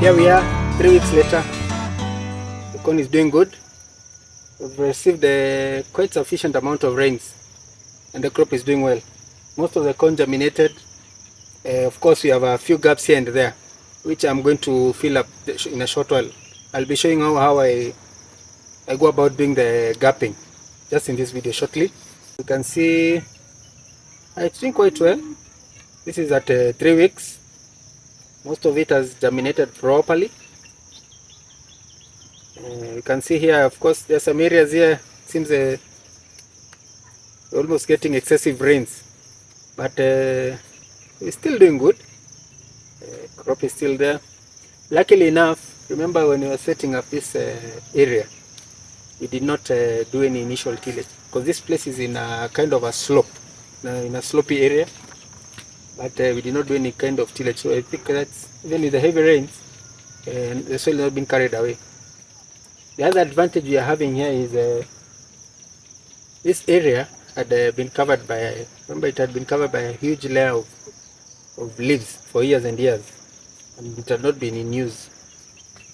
Here we are, 3 weeks later. The corn is doing good. We've received a quite sufficient amount of rains and the crop is doing well. Most of the corn germinated. Of course, we have a few gaps here and there, which I'm going to fill up in a short while. I'll be showing how I go about doing the gapping just in this video shortly. You can see it's doing quite well. This is at 3 weeks. Most of it has germinated properly. You can see here, of course, there are some areas here. It seems we're almost getting excessive rains, but we're still doing good. Crop is still there. Luckily enough, remember when we were setting up this area, we did not do any initial tillage because this place is in a kind of a slope, in a slopey area. But we did not do any kind of tillage, so I think that's, even with the heavy rains, the soil has not been carried away. The other advantage we are having here is this area had been covered by, remember it had been covered by a huge layer of leaves for years and years, and it had not been in use.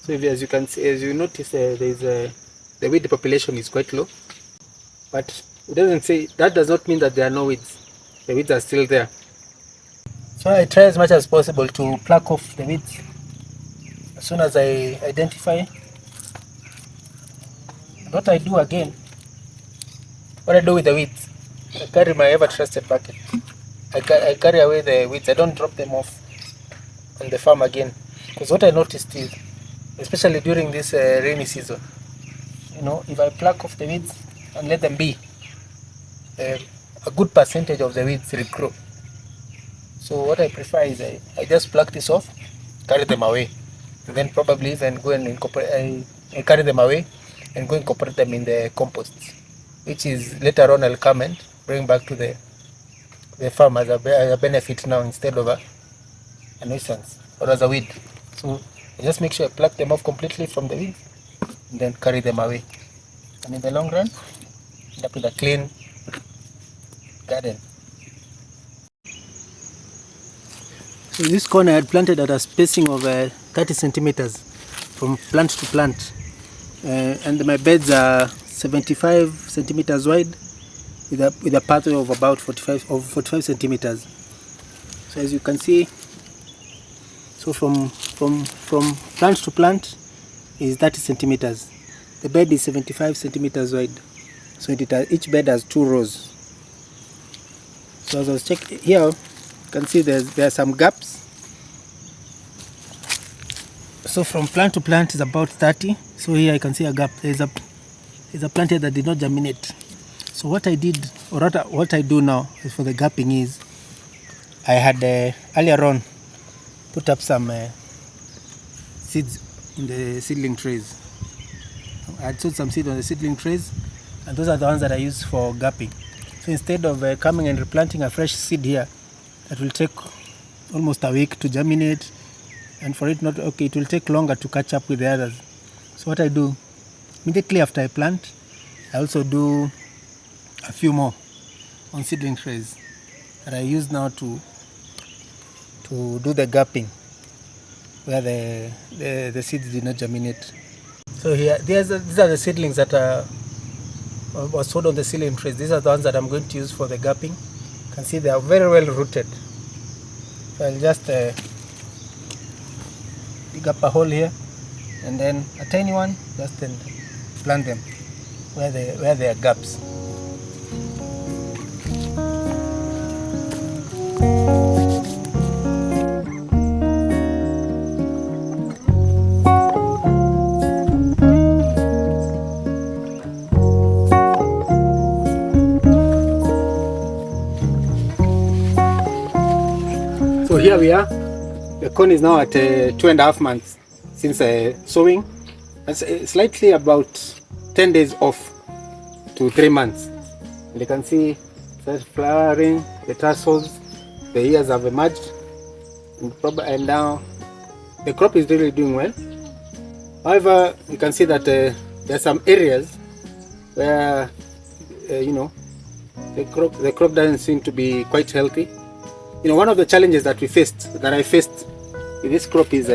So if, as you can see, as you notice, the weed population is quite low, but it doesn't say, that does not mean that there are no weeds. The weeds are still there. So I try as much as possible to pluck off the weeds as soon as I identify. What I do again, what I do with the weeds, I carry my ever trusted bucket. I carry away the weeds. I don't drop them off on the farm again, because what I noticed is, especially during this rainy season, you know, if I pluck off the weeds and let them be, a good percentage of the weeds regrow. So what I prefer is I just pluck this off, carry them away, and then probably even go and incorporate. I carry them away and go incorporate them in the compost, which is later on I'll come and bring back to the farm as a benefit now instead of a nuisance or as a weed. So I just make sure I pluck them off completely from the weeds and then carry them away. And in the long run, end up with a clean garden. So this corn I had planted at a spacing of 30 centimeters from plant to plant, and my beds are 75 centimeters wide with a pathway of about 45 centimeters. So as you can see, so from plant to plant is 30 centimeters. The bed is 75 centimeters wide, so each bed has 2 rows. So as I was checking here, you can see there are some gaps. So from plant to plant is about 30. So here I can see a gap. There's a plant here that did not germinate. So what I did, or what I do now is for the gapping is, I had earlier on put up some seeds in the seedling trays. I had sowed some seed on the seedling trays, and those are the ones that I use for gapping. So instead of coming and replanting a fresh seed here, that will take almost a week to germinate, and for it not, okay, it will take longer to catch up with the others. So what I do, immediately after I plant, I also do a few more on seedling trays that I use now to do the gapping where the seeds did not germinate. So here, these are the seedlings that was sowed on the seedling trays. These are the ones that I'm going to use for the gapping. You can see they are very well rooted. So I'll just dig up a hole here, and then a tiny one, just then plant them where there are gaps. So here we are. The corn is now at 2.5 months since sowing. It's slightly about 10 days off to 3 months. And you can see it's flowering, the tassels, the ears have emerged, and now the crop is really doing well. However, you can see that there are some areas where you know, the crop doesn't seem to be quite healthy. You know, one of the challenges that I faced with this crop is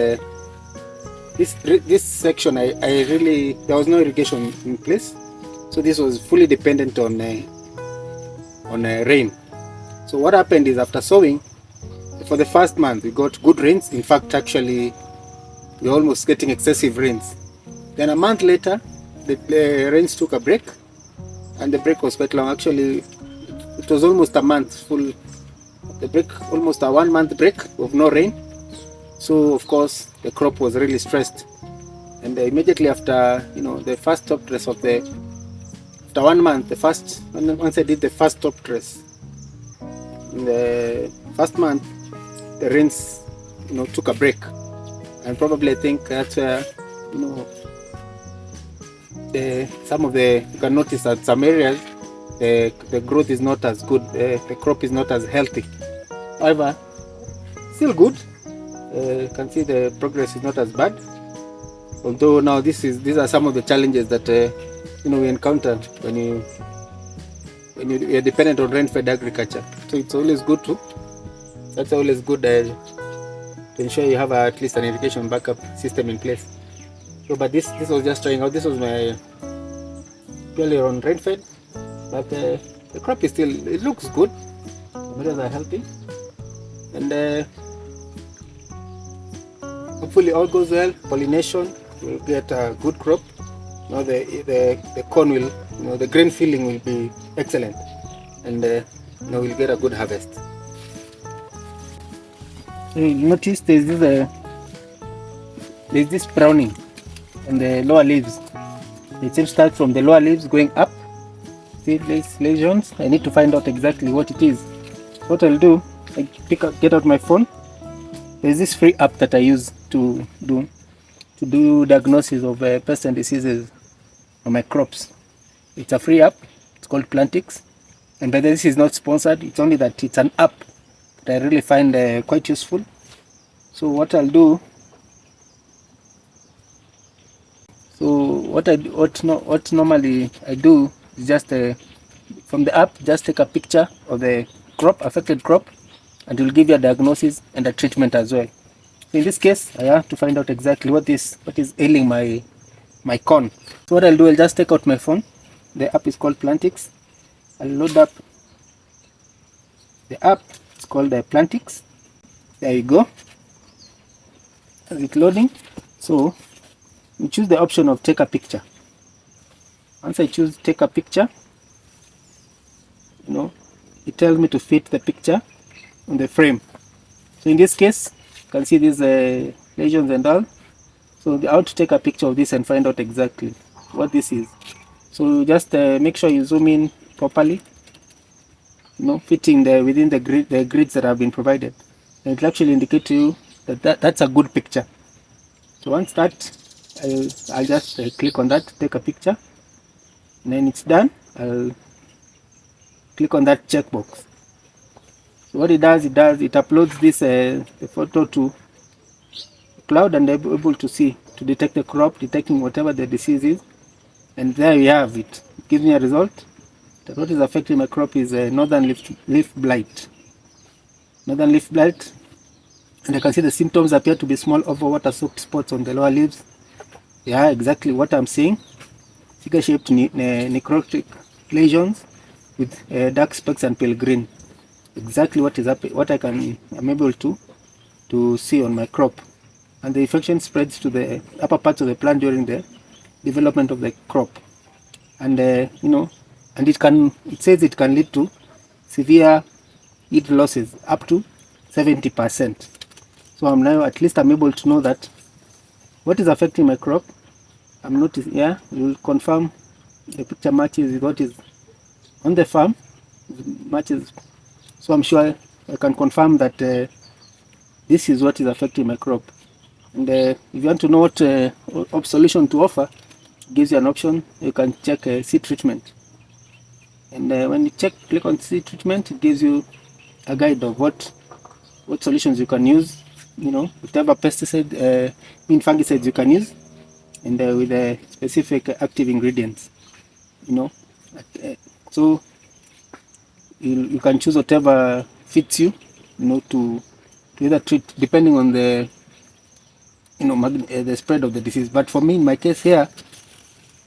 this section, I really, there was no irrigation in place, so this was fully dependent on rain. So what happened is, after sowing, for the first month we got good rains. In fact, actually we're almost getting excessive rains. Then a month later, the rains took a break, and the break was quite long. Actually, it was almost a month full. The break, almost a 1 month break of no rain. So of course the crop was really stressed. And immediately after, the first top dress of after 1 month, once I did the first top dress, in the first month, the rains, took a break. And probably I think that's where, you can notice that some areas, the growth is not as good, the crop is not as healthy. However, still good. You can see the progress is not as bad. Although now these are some of the challenges that we encounter when you're dependent on rain-fed agriculture. So it's always good that's always good to ensure you have at least an irrigation backup system in place. So, but this was just trying out. This was my purely on rain-fed, but the crop is still, it looks good. The tomatoes are healthy, and hopefully all goes well. Pollination will get a good crop. The corn will, the grain filling will be excellent, and we'll get a good harvest. So you notice there's this browning on the lower leaves. It seems to start from the lower leaves going up. See these lesions? I need to find out exactly what it is. What I'll do, I get out my phone. There's this free app that I use to do diagnosis of pests and diseases on my crops. It's a free app. It's called Plantix. And by the way, this is not sponsored. It's only that it's an app that I really find quite useful. So what I'll do, what normally I do is just from the app, just take a picture of the affected crop, and it will give you a diagnosis and a treatment as well. So in this case, I have to find out exactly what is ailing my corn. So what I'll do, I'll just take out my phone. The app is called Plantix. I'll load up the app. It's called Plantix. There you go. As it's loading, so you choose the option of take a picture. Once I choose take a picture, it tells me to fit the picture on the frame. So in this case, you can see these lesions and all. So I want to take a picture of this and find out exactly what this is. So just make sure you zoom in properly, fitting within the grids that have been provided. And it will actually indicate to you that that's a good picture. So once that, I'll just click on that, take a picture, and then it's done. I'll click on that checkbox. So what it does, it uploads this the photo to cloud, and they're able to detect the crop, detecting whatever the disease is, and there you have it. It gives me a result that what is affecting my crop is northern leaf blight. Northern leaf blight, and I can see the symptoms appear to be small over water-soaked spots on the lower leaves. Yeah, exactly what I'm seeing. Figure-shaped necrotic lesions with dark specks and pale green. Exactly what is happening, what I'm able to see on my crop. And the infection spreads to the upper parts of the plant during the development of the crop. And and it says it can lead to severe yield losses up to 70%. So at least I'm able to know that what is affecting my crop. I'm noticing, yeah, you will confirm the picture matches with what is on the farm, matches. So I'm sure I can confirm that this is what is affecting my crop. And if you want to know what solution to offer, it gives you an option. You can check seed treatment. And when you click on seed treatment, it gives you a guide of what solutions you can use, whatever pesticide, fungicides you can use, and with specific active ingredients, so you can choose whatever fits you, to either treat depending on the the spread of the disease. But for me, in my case here,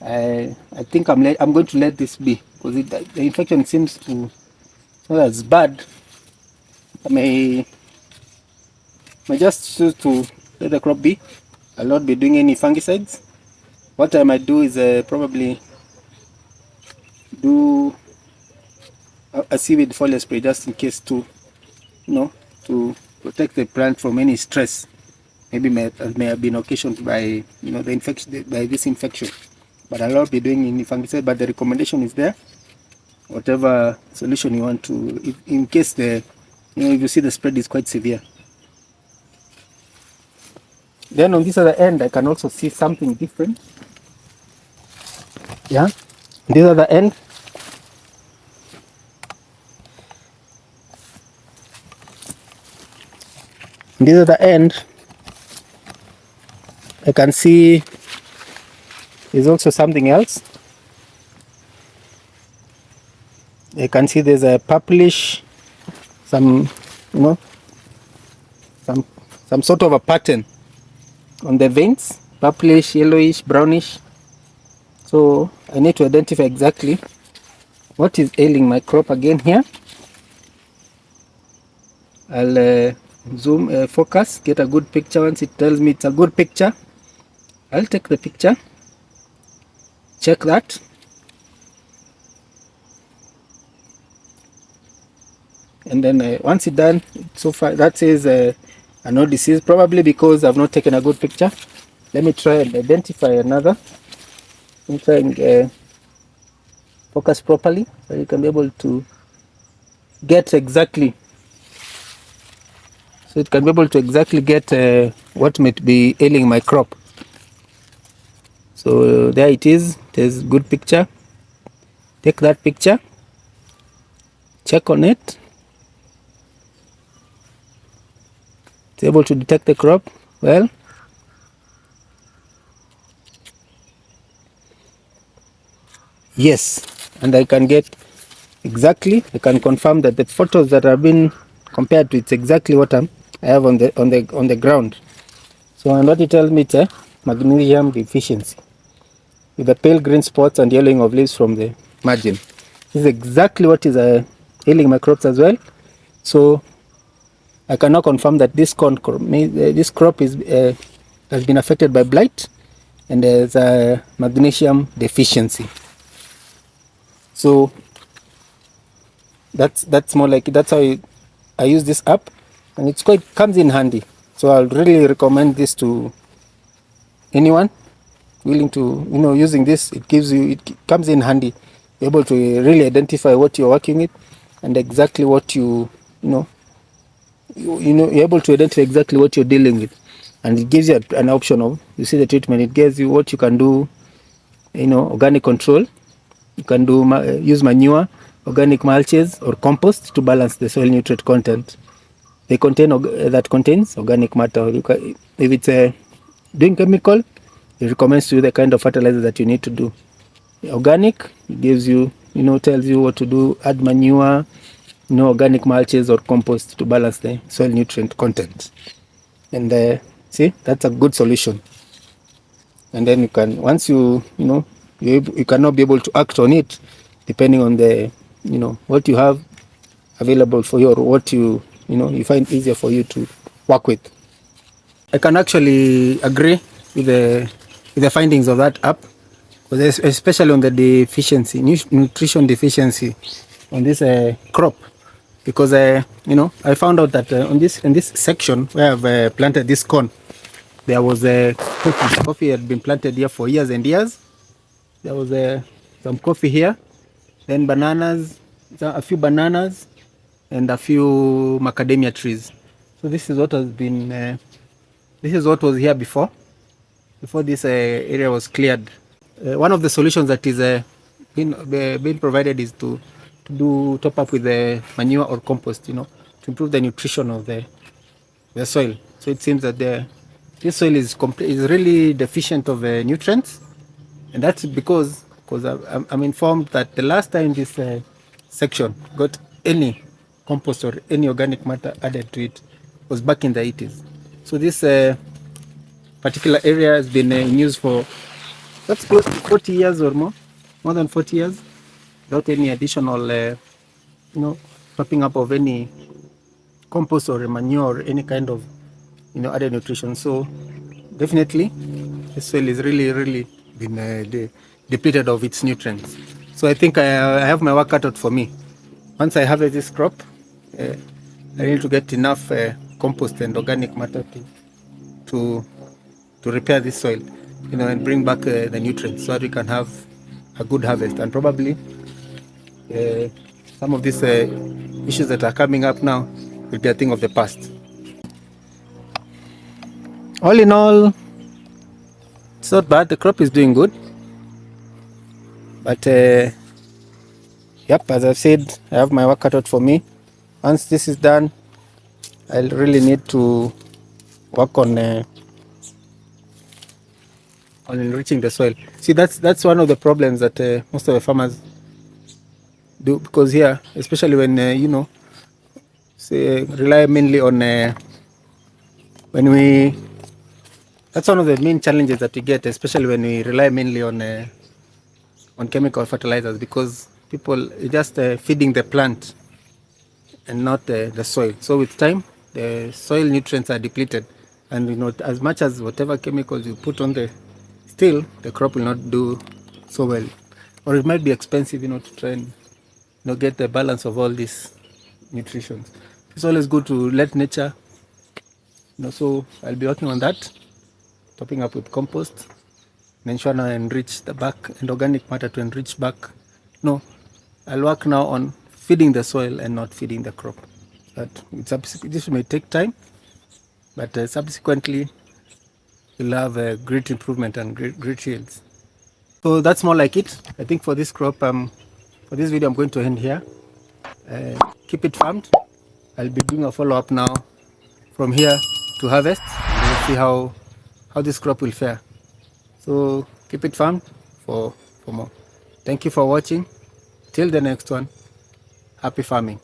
I think I'm going to let this be, because the infection seems to not as bad. I may just choose to let the crop be. I'll not be doing any fungicides. What I might do is probably do a seaweed foliar spray, just in case, to protect the plant from any stress. Maybe may have been occasioned by the infection, by this infection. But I'll not be doing any fungicide. But the recommendation is there. Whatever solution you want to, in case if you see the spread is quite severe. Then on this other end, I can also see something different. Yeah, this other end, I can see there's also something else. I can see there's a purplish, some, some sort of a pattern on the veins, purplish, yellowish, brownish. So I need to identify exactly what is ailing my crop again here. I'll zoom, focus, get a good picture. Once it tells me it's a good picture, I'll take the picture, check that, and then once it's done, so far that says no disease, probably because I've not taken a good picture. Let me try and identify another. Let me try and focus properly, so you can be able to get exactly, what might be ailing my crop. So there it is. There's good picture. Take that picture, check on it. It's able to detect the crop well. Yes, and I can get exactly, I can confirm that the photos that have been compared to, it's exactly what I have on the ground. So, and what it tells me, it's a magnesium deficiency with the pale green spots and yellowing of leaves from the margin. This is exactly what is ailing my crops as well. So I can now confirm that this crop has been affected by blight and there's a magnesium deficiency. So that's more like, that's how I use this app, and it's quite comes in handy. So I'll really recommend this to anyone willing to using this. It comes in handy. You're able to really identify what you're working with and exactly what you're able to identify exactly what you're dealing with, and it gives you an option of, you see the treatment, it gives you what you can do, organic control. You can do use manure, organic mulches, or compost to balance the soil nutrient content. They contain that contains organic matter. If it's doing chemical, it recommends you the kind of fertilizer that you need to do. Organic gives you, tells you what to do. Add manure, organic mulches or compost to balance the soil nutrient content. And see, that's a good solution. And then you can, once you cannot be able to act on it, depending on the what you have available for you, or what you find easier for you to work with. I can actually agree with the findings of that app, especially on the deficiency, nutrition deficiency on this crop, because I found out that in this section where I've planted this corn, there was a coffee had been planted here for years and years. There was some coffee here, then bananas, a few bananas, and a few macadamia trees. So this is what has been. This is what was here before this area was cleared. One of the solutions that is being provided is to do top up with the manure or compost, to improve the nutrition of the soil. So it seems that this soil is really deficient of nutrients, and that's because I'm informed that the last time this section got any compost or any organic matter added to it was back in the 80s. So this particular area has been in use for that's close to 40 years or more than 40 years, without any additional, topping up of any compost or manure or any kind of, added nutrition. So definitely, the soil is really been depleted of its nutrients. So I think I have my work cut out for me. Once I harvest this crop, uh, I need to get enough compost and organic matter to repair this soil, and bring back the nutrients so that we can have a good harvest. And probably some of these issues that are coming up now will be a thing of the past. All in all, it's not bad. The crop is doing good, but yep, as I've said, I have my work cut out for me. Once this is done, I'll really need to work on enriching the soil. See, that's one of the problems that most of the farmers do, because here, especially when say rely mainly on when we that's one of the main challenges that we get, especially when we rely mainly on chemical fertilizers, because people are just feeding the plant and not the soil. So with time, the soil nutrients are depleted, and as much as whatever chemicals you put on there, still the crop will not do so well, or it might be expensive, to try and get the balance of all these nutrition. It's always good to let nature, so I'll be working on that, topping up with compost, and ensure I enrich the back and organic matter to enrich back. No, I'll work now on feeding the soil and not feeding the crop. This may take time, but subsequently you'll have a great improvement and great yields. So that's more like it. I think for this crop, for this video, I'm going to end here. Keep it farmed. I'll be doing a follow-up now from here to harvest, and we'll see how this crop will fare. So keep it farmed for more. Thank you for watching. Till the next one, happy farming.